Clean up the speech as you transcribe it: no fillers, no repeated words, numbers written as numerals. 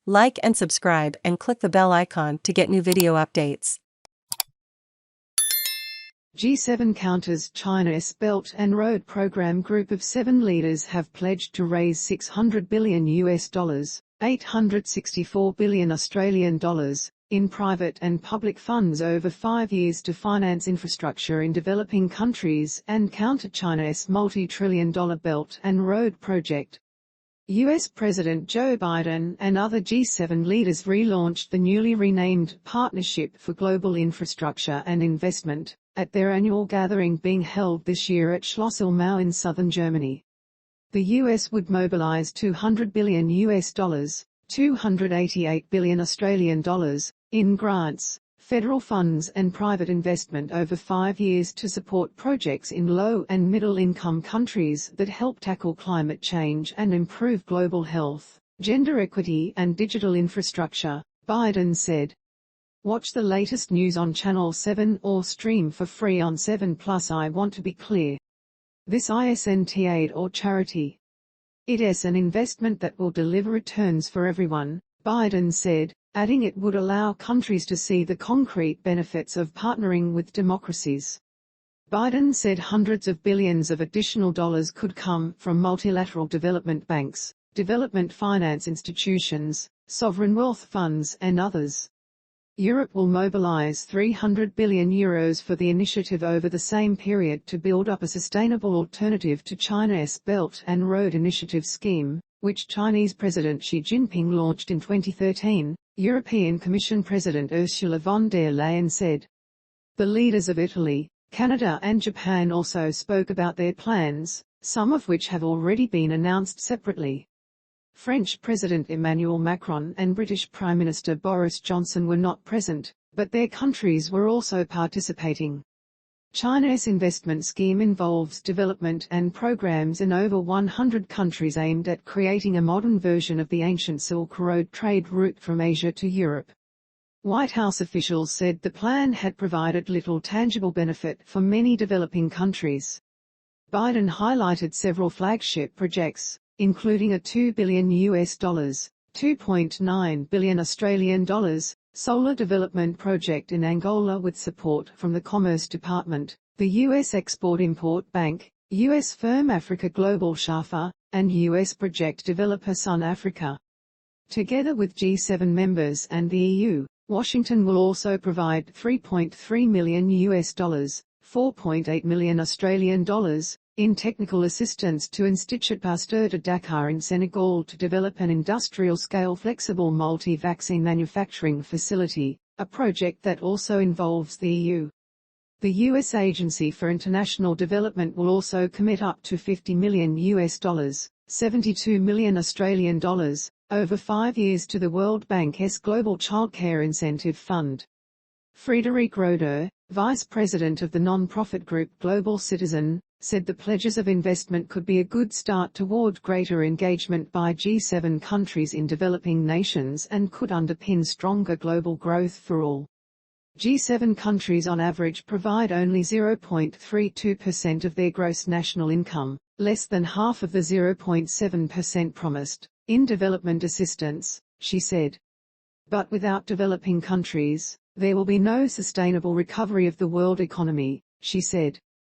Like and subscribe and click the bell icon to get new video updates. G7 counters China's Belt and Road Program. Group of 7 leaders have pledged to raise $600 billion $864 billion Australian dollars in private and public funds over 5 years to finance infrastructure in developing countries and counter China's multi-trillion-dollar Belt and Road project. US President Joe Biden and other G7 leaders relaunched the newly renamed Partnership for Global Infrastructure and Investment at their annual gathering being held this year at Schloss Elmau in southern Germany. The US would mobilize $200 billion $288 billion Australian dollars in grants, federal funds and private investment over 5 years to support projects in low and middle-income countries that help tackle climate change and improve global health, gender equity and digital infrastructure, Biden said. Watch the latest news on Channel 7 or stream for free on 7+. I want to be clear. This isn't aid or charity. It is an investment that will deliver returns for everyone, Biden said, adding it would allow countries to see the concrete benefits of partnering with democracies. Biden said hundreds of billions of additional dollars could come from multilateral development banks, development finance institutions, sovereign wealth funds and others. Europe will mobilize €300 billion for the initiative over the same period to build up a sustainable alternative to China's Belt and Road Initiative scheme, which Chinese President Xi Jinping launched in 2013, European Commission President Ursula von der Leyen said. The leaders of Italy, Canada and Japan also spoke about their plans, some of which have already been announced separately. French President Emmanuel Macron and British Prime Minister Boris Johnson were not present, but their countries were also participating. China's investment scheme involves development and programs in over 100 countries aimed at creating a modern version of the ancient Silk Road trade route from Asia to Europe. White House officials said the plan had provided little tangible benefit for many developing countries. Biden highlighted several flagship projects, including a $2 billion $2.9 billion Australian dollars solar development project in Angola with support from the Commerce Department, the U.S. Export-Import Bank, U.S. firm AfricaGlobal Schaffer, and U.S. project developer Sun Africa. Together with G7 members and the EU, Washington will also provide $3.3 million $4.8 million Australian dollars in technical assistance to Institut Pasteur de Dakar in Senegal to develop an industrial-scale flexible multi-vaccine manufacturing facility, a project that also involves the EU. The U.S. Agency for International Development will also commit up to $50 million $72 million Australian dollars over 5 years to the World Bank's Global Childcare Incentive Fund. Friederike Roder, vice president of the non-profit group Global Citizen, said the pledges of investment could be a good start toward greater engagement by G7 countries in developing nations and could underpin stronger global growth for all. G7 countries on average provide only 0.32% of their gross national income, less than half of the 0.7% promised, in development assistance, she said. But without developing countries, there will be no sustainable recovery of the world economy, she said.